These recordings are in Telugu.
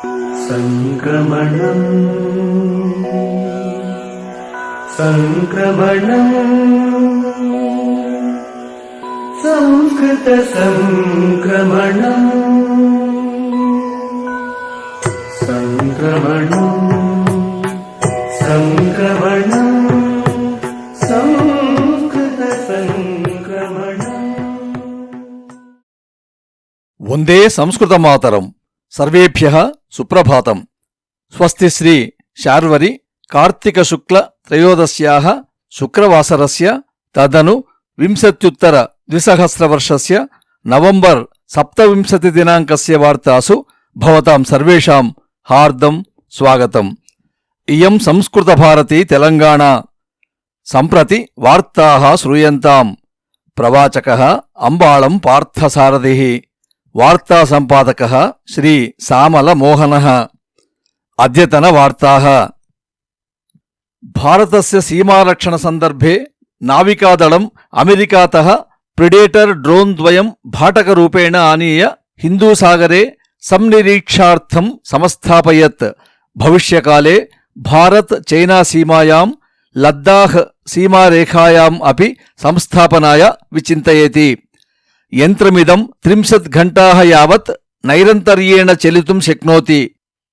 సంక్రమణం సంక్రమణం సంస్కృత సంక్రమణం సంక్రమణం సంక్రమణం సంస్కృత సంక్రమణం. వందే సంస్కృత మాతరం. సర్వేభ్యః సుప్రభాతం. స్వస్తి శ్రీ శార్వరి కార్తీక శుక్ల త్రయోదశ్యాః శుక్రవాసరస్య తదను వింశత్యుత్తర ద్విసహస్రవర్షస్య నవంబర్ 27 దినాంకస్య వార్తాసు భవతాం సర్వేషాం హార్దం స్వాగతం. ఇయం సంస్కృత భారతి తెలంగాణ. సంప్రతి వార్తాః శ్రూయంతాం. ప్రవాచకః అంబాళం పార్థసారథిః. వార్తా సంపాదకః శ్రీ సామల మోహనః. అద్యతన వార్తాః. భారతస్య సీమారక్షణ సందర్భే నావికాదళం అమెరికాతః ప్రిడేటర్ డ్రోన్ ద్వయం భాటకరూపేణ ఆనీయ హిందూసాగరే సంనిరీక్షార్థం సమస్థాపయత్. భవిష్యకాలే భారత్ చైనా సీమాయాం లద్దాఖ్ సీమారేఖాయాం అపి సంస్థాపనాయ విచింతయేతి. యంత్రమిదం 30 घण्टाः యావత్ నైరంతర్యేణ చలితుం శక్నోతి.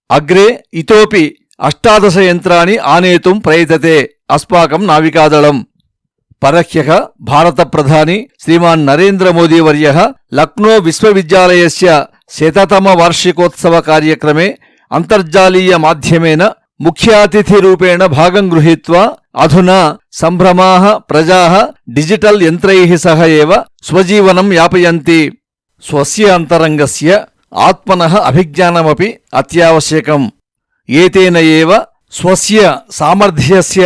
అగ్రే ఇతోపి 18 యంత్రాణి ఆనేతుం ప్రయతతే అస్మాకం నావికాదళం. పరహ్యః భారత ప్రధాని శ్రీమాన్ నరేంద్ర మోదీ వర్యః లక్నో విశ్వవిద్యాలయస్య 100తమ వార్షికోత్సవ కార్యక్రమే అంతర్జాలీయ మాధ్యమేన ముఖ్యాతిథిరూపేణ భాగం గృహీత్వా అధునా సంభ్రమాః ప్రజాః డిజిటల్ యంత్రైః సహ ఏవ స్వజీవనం యాపయంతి. స్వస్య అంతరంగస్య ఆత్మనః అభిజ్ఞానమపి అత్యావశ్యకం. ఏతేన ఏవ స్వస్య సామర్థ్యస్య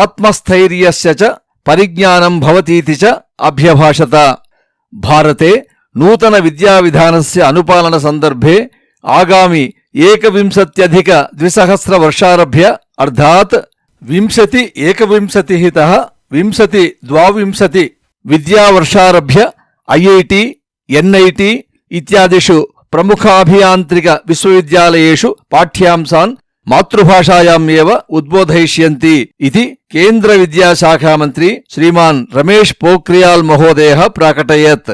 ఆత్మస్థైర్యస్య చ పరిజ్ఞానం భవతీతి చ అభ్యభాషత. భారతే నూతన విద్యావిధానస్య అనుపాలన సందర్భే ఆగామి 21-20 వర్షారభ్య అర్థాత్ 20-21 20-22 విద్యావర్షారభ్య ఐఐటి ఎన్ఐటి ఇత్యాదిషు ప్రముఖాభియాంత్రిక విశ్వవిద్యాలయేషు పాఠ్యాంశాన్ మాతృభాషాయాం ఏవ ఉద్బోధయిష్యంతి ఇది కేంద్ర విద్యాశాఖామంత్రి శ్రీమాన్ రమేష్ పోఖ్రియాల్ మహోదయః ప్రాకటయత్.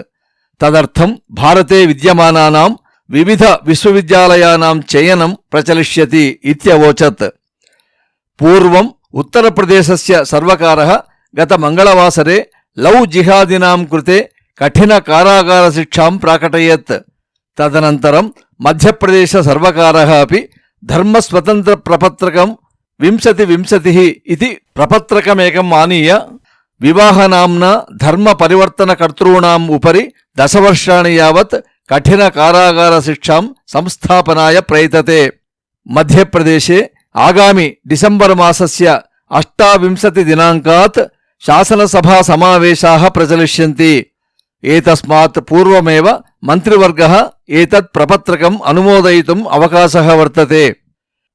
తదర్థం భారతే విద్యమానానాం వివిధ విశ్వవిద్యాలయానాం చయనం ప్రచలిష్యతి ఇత్యవోచత్. పూర్వం ఉత్తరప్రదేశస్య సర్వకారः గత మంగళవాసరే లవ్ జిహాదినాం కృతే కఠిన కారాగార శిక్షాం ప్రాకటయత్. తదనంతరం మధ్యప్రదేశ సర్వకారः అపి ధర్మస్వతంత్ర ప్రపత్రకం 20-20 ఇది ప్రపత్రకమేకం ఆనీయ వివాహనాంనా ధర్మ పరివర్తనకర్తॄణాం ఉపరి 10 వర్షాణి యావత్ కఠిన కారాగార శిక్షాం సంస్థాపనాయ ప్రయతతే. మధ్యప్రదేశే ఆగామి డిసెంబర్ మాసస్య 28 దినాంకాత్ శాసనసభా సమావేశాः ప్రచలిష్యంతి. ఏతస్మాత్ పూర్వమేవ మంత్రివర్గः ఏతత్ ప్రపత్రకం అనుమోదయితుం అవకాశः వర్తతే.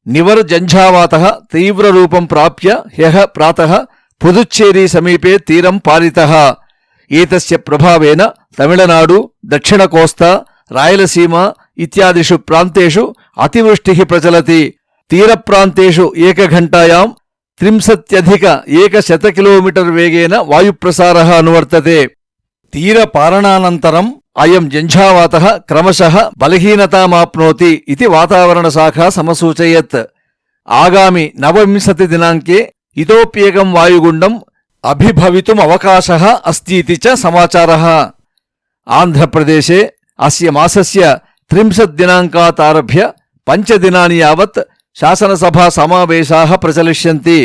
నివర్ జంఝావాతः తీవ్రరూపం ప్రాప్య హ్యః ప్రాతः పుదుచ్చేరి సమీపే తీరం పాలితः. ఏతస్య ప్రభావేన తమిళనాడు, దక్షిణ కోస్తా, రాయలసీమ ఇత్యాదిషు ప్రాంతేషు అతివృష్టిః ప్రచలతి. తీరప్రాంతేషు ఏకఘంటాయాం 30-100 కిలోమీటర్ వేగేన వాయుప్రసారः అనువర్తతే. తీరపాలనానంతరం అయం జంఝావాతः క్రమశః బలహీనతామాప్నోతి ఇది వాతావరణశాఖా సమసూచయత్. ఆగామి 29 దినాంకే ఇతోప్యేకం వాయుగుండం అభిభవితుమవకాశः అస్तीति చ సమాచారः. ఆంధ్రప్రదేశే అస్య మాసస్య 30 దినాంకాత్ ఆరభ్య 5 దినాని యావత్ శాసనసభా సమావేశాः ప్రచలిష్యంతి.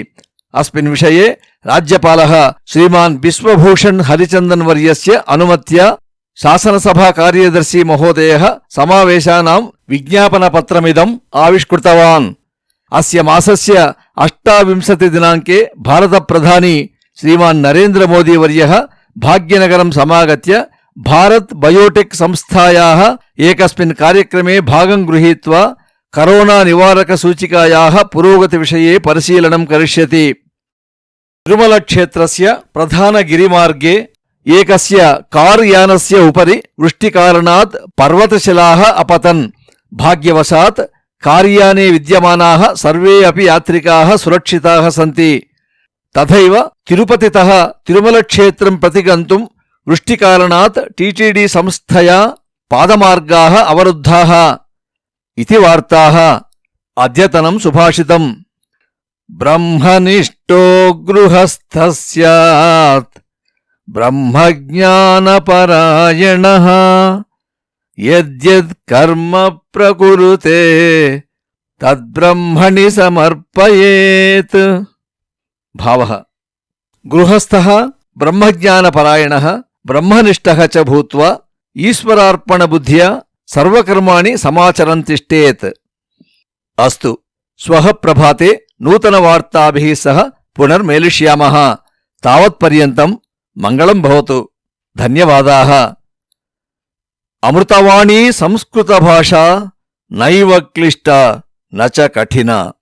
అస్మిన్ విషయే రాజ్యపాలः శ్రీమాన్ బిశ్వభూషణ్ హరిచందన్ వర్యస్య అనుమత్యా శాసనసభా కార్యదర్శి మహోదయः సమావేశానాం విజ్ఞాపనపత్రమిదం ఆవిష్కృతవాన్. అస్య మాసస్య 28 దినాంకే భారత ప్రధాని శ్రీమాన్ నరేంద్ర మోదీ వర్యः భాగ్యనగరం సమాగత్య భారత్ బయోటెక్ సంస్థాయాः ఏకస్మిన్ కార్యక్రమే భాగం గృహీత్వా కరోనా నివారక సూచికాయాः పురోగతి విషయే పరిశీలనం కరిష్యతి. తిరుమల క్షేత్రస్య ప్రధాన గిరిమార్గే ఏకస్య కార్ యానస్య ఉపరి వృష్టికారణాత్ పర్వతశిలాः अपतन्. భాగ్యవశాత్ कार्याने विद्यमानाः सर्वे अपि यात्रिकाः सुरक्षिताः सन्ति। तथैव तिरुपतितः तिरुमलक्षेत्रं प्रति गन्तुं वृष्टिकारणात् टीटीडी संस्थया पादमार्गाः अवरुद्धाः इति वार्ताः। अद्यतनं सुभाषितम्। ब्रह्मनिष्ठो गृहस्थः स्यात् ब्रह्मज्ञानपरायणः यद्यत् कर्म प्रकुरुते तद्ब्रह्मणि समर्पयेत्। भावः गृहस्थः ब्रह्मज्ञानपरायणः ब्रह्मनिष्ठः च भूत्वा ईश्वरार्पणबुद्ध्या सर्वकर्माणि समाचरन् तिष्ठेत्। अस्तु, श्वः प्रभाते नूतनवार्ताभिः सह पुनर्मेलिष्यामः। तावत्पर्यन्तं मङ्गलं भवतु। धन्यवादाः। अमृतवाणी संस्कृतभाषा नैव क्लिष्टा न च कठिना।